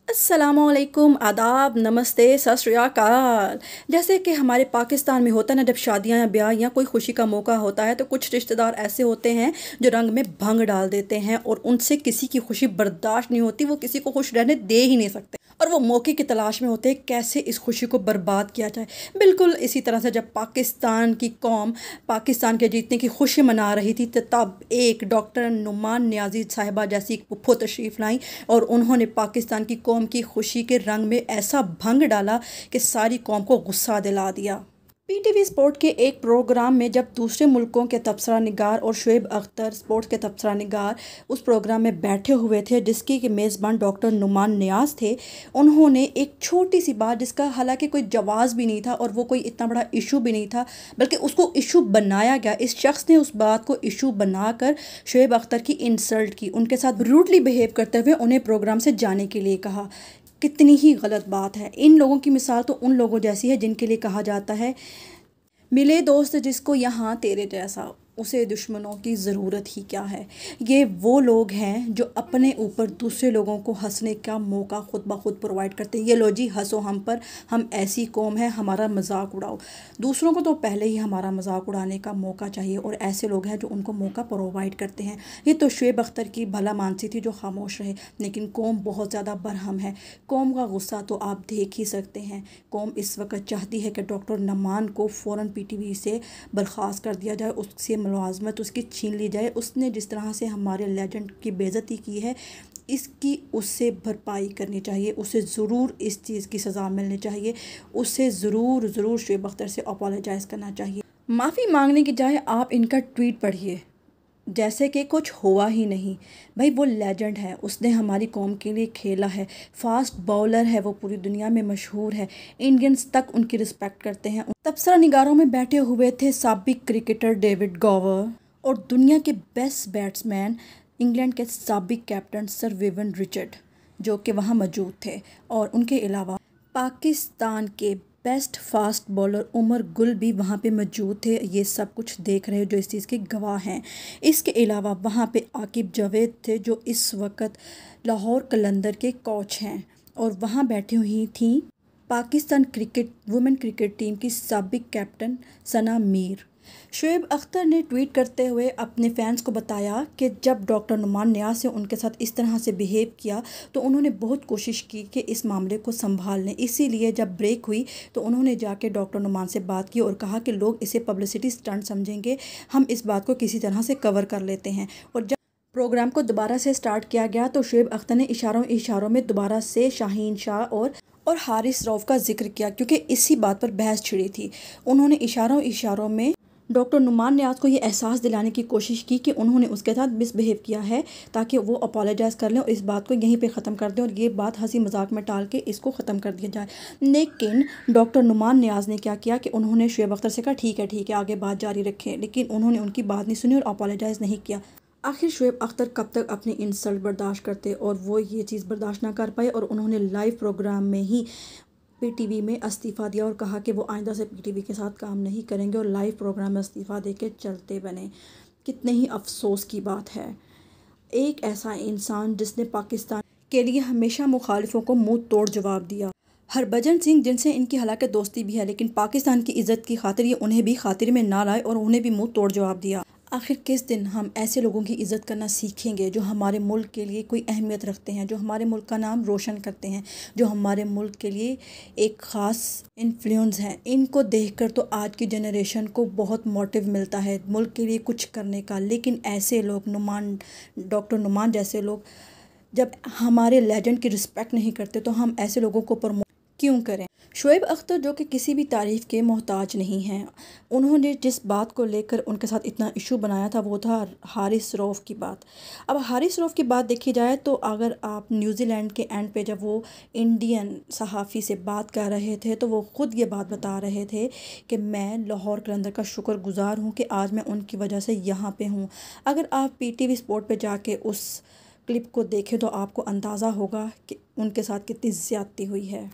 अस्सलामुअलैकुम, आदाब, नमस्ते, सत श्री अकाल। जैसे कि हमारे पाकिस्तान में होता है ना, जब शादियां या ब्याह या कोई खुशी का मौका होता है तो कुछ रिश्तेदार ऐसे होते हैं जो रंग में भंग डाल देते हैं और उनसे किसी की खुशी बर्दाश्त नहीं होती। वो किसी को खुश रहने दे ही नहीं सकते और वो मौके की तलाश में होते हैं कैसे इस खुशी को बर्बाद किया जाए। बिल्कुल इसी तरह से जब पाकिस्तान की कौम पाकिस्तान के जीतने की खुशी मना रही थी तो तब एक डॉक्टर नुमान नियाज़ी साहिबा जैसी एक पुप्पो तशरीफ़ लाई और उन्होंने पाकिस्तान की कौम की खुशी के रंग में ऐसा भंग डाला कि सारी कौम को गुस्सा दिला दिया। पीटीवी स्पोर्ट के एक प्रोग्राम में जब दूसरे मुल्कों के तबसरा निगार और शुएब अख्तर स्पोर्ट्स के तबसरा निगार उस प्रोग्राम में बैठे हुए थे जिसके कि मेज़बान डॉक्टर नुमान नियाज़ थे, उन्होंने एक छोटी सी बात जिसका हालांकि कोई जवाज़ भी नहीं था और वो कोई इतना बड़ा इशू भी नहीं था बल्कि उसको इशू बनाया गया। इस शख्स ने उस बात को इशू बनाकर शुएब अख्तर की इंसल्ट की, उनके साथ रूडली बिहेव करते हुए उन्हें प्रोग्राम से जाने के लिए कहा। कितनी ही गलत बात है। इन लोगों की मिसाल तो उन लोगों जैसी है जिनके लिए कहा जाता है मिले दोस्त जिसको यहाँ तेरे जैसा, उसे दुश्मनों की ज़रूरत ही क्या है। ये वो लोग हैं जो अपने ऊपर दूसरे लोगों को हंसने का मौका खुद ब खुद प्रोवाइड करते हैं। ये लो जी हंसो हम पर, हम ऐसी कौम है, हमारा मजाक उड़ाओ। दूसरों को तो पहले ही हमारा मजाक उड़ाने का मौका चाहिए और ऐसे लोग हैं जो उनको मौका प्रोवाइड करते हैं। ये तो शुएब अख्तर की भला मानसी थी जो खामोश रहे, लेकिन कौम बहुत ज़्यादा बरहम है। कौम का गुस्सा तो आप देख ही सकते हैं। कौम इस वक्त चाहती है कि डॉक्टर नमान को फ़ौरन पीटीवी से बर्खास्त कर दिया जाए, उससे मुलाजमत उसकी छीन ली जाए। उसने जिस तरह से हमारे लेजेंड की बेइज्जती की है इसकी उससे भरपाई करनी चाहिए। उसे ज़रूर इस चीज़ की सज़ा मिलनी चाहिए। उसे ज़रूर शुएब अख्तर से अपोलोजाइज़ करना चाहिए। माफ़ी मांगने की जाए आप इनका ट्वीट पढ़िए जैसे कि कुछ हुआ ही नहीं। भाई वो लेजेंड है, उसने हमारी कौम के लिए खेला है, फास्ट बॉलर है, वो पूरी दुनिया में मशहूर है। इंडियंस तक उनकी रिस्पेक्ट करते हैं। तबसरा निगारों में बैठे हुए थे साबिक क्रिकेटर डेविड गॉवर और दुनिया के बेस्ट बैट्समैन इंग्लैंड के साबिक कैप्टन सर विवियन रिचर्ड जो कि वहाँ मौजूद थे और उनके अलावा पाकिस्तान के best fast bowler Umar Gul भी वहाँ पे मौजूद थे। ये सब कुछ देख रहे हो जो इस चीज़ के गवाह हैं। इसके अलावा वहाँ पे आकिब जावेद थे जो इस वक्त लाहौर कलंदर के कोच हैं और वहाँ बैठी हुई थी Pakistan cricket women cricket team की साबिक कैप्टन सना मीर। शुएब अख्तर ने ट्वीट करते हुए अपने फैंस को बताया कि जब डॉक्टर नुमान नियाज़ से उनके साथ इस तरह से बिहेव किया तो उन्होंने बहुत कोशिश की कि इस मामले को संभाल लें। इसीलिए जब ब्रेक हुई तो उन्होंने जाके डॉक्टर नुमान से बात की और कहा कि लोग इसे पब्लिसिटी स्टंट समझेंगे, हम इस बात को किसी तरह से कवर कर लेते हैं। और जब प्रोग्राम को दोबारा से स्टार्ट किया गया तो शुएब अख्तर ने इशारों में दोबारा से शाहीन शाह और हारिस रऊफ़ का जिक्र किया क्योंकि इसी बात पर बहस छिड़ी थी। उन्होंने इशारों में डॉक्टर नुमान नियाज़ को ये एहसास दिलाने की कोशिश की कि उन्होंने उसके साथ मिसबिहेव किया है ताकि वो अपोलोजाइज़ कर लें और इस बात को यहीं पे ख़त्म कर दें और ये बात हंसी मजाक में टाल के इसको ख़त्म कर दिया जाए। लेकिन डॉक्टर नुमान नियाज़ ने क्या किया कि उन्होंने शुएब अख्तर से कहा ठीक है आगे बात जारी रखें, लेकिन उन्होंने उनकी बात नहीं सुनी और अपोलोजाइज़ नहीं किया। आखिर शुएब अख्तर कब तक अपनी इंसल्ट बर्दाश्त करते और वो ये चीज़ बर्दाश्त ना कर पाए और उन्होंने लाइव प्रोग्राम में ही पीटीवी में इस्तीफ़ा दिया और कहा कि वो आइंदा से पीटीवी के साथ काम नहीं करेंगे और लाइव प्रोग्राम में इस्तीफ़ा दे के चलते बने। कितने ही अफसोस की बात है। एक ऐसा इंसान जिसने पाकिस्तान के लिए हमेशा मुखालिफों को मुंह तोड़ जवाब दिया। हरभजन सिंह जिनसे इनकी हालांकि दोस्ती भी है लेकिन पाकिस्तान की इज़्ज़त की खातिर ये उन्हें भी खातिर में ना लाए और उन्हें भी मुंह तोड़ जवाब दिया। आखिर किस दिन हम ऐसे लोगों की इज़्ज़त करना सीखेंगे जो हमारे मुल्क के लिए कोई अहमियत रखते हैं, जो हमारे मुल्क का नाम रोशन करते हैं, जो हमारे मुल्क के लिए एक ख़ास इन्फ्लुएंस हैं। इनको देखकर तो आज की जनरेशन को बहुत मोटिव मिलता है मुल्क के लिए कुछ करने का। लेकिन ऐसे लोग डॉक्टर नुमान जैसे लोग जब हमारे लेजेंड की रिस्पेक्ट नहीं करते तो हम ऐसे लोगों को प्रमोट क्यों करें। शुएब अख्तर जो कि किसी भी तारीफ़ के मोहताज नहीं हैं, उन्होंने जिस बात को लेकर उनके साथ इतना इशू बनाया था वो था हारिस रऊफ़ की बात। अब हारिस रऊफ़ की बात देखी जाए तो अगर आप न्यूज़ीलैंड के एंड पे जब वो इंडियन सहाफ़ी से बात कर रहे थे तो वो ख़ुद ये बात बता रहे थे कि मैं लाहौर कलंदर का शुक्रगुज़ार हूँ कि आज मैं उनकी वजह से यहाँ पे हूँ। अगर आप पीटीवी स्पोर्ट पे जाके उस क्लिप को देखें तो आपको अंदाज़ा होगा कि उनके साथ कितनी ज़्यादती हुई है।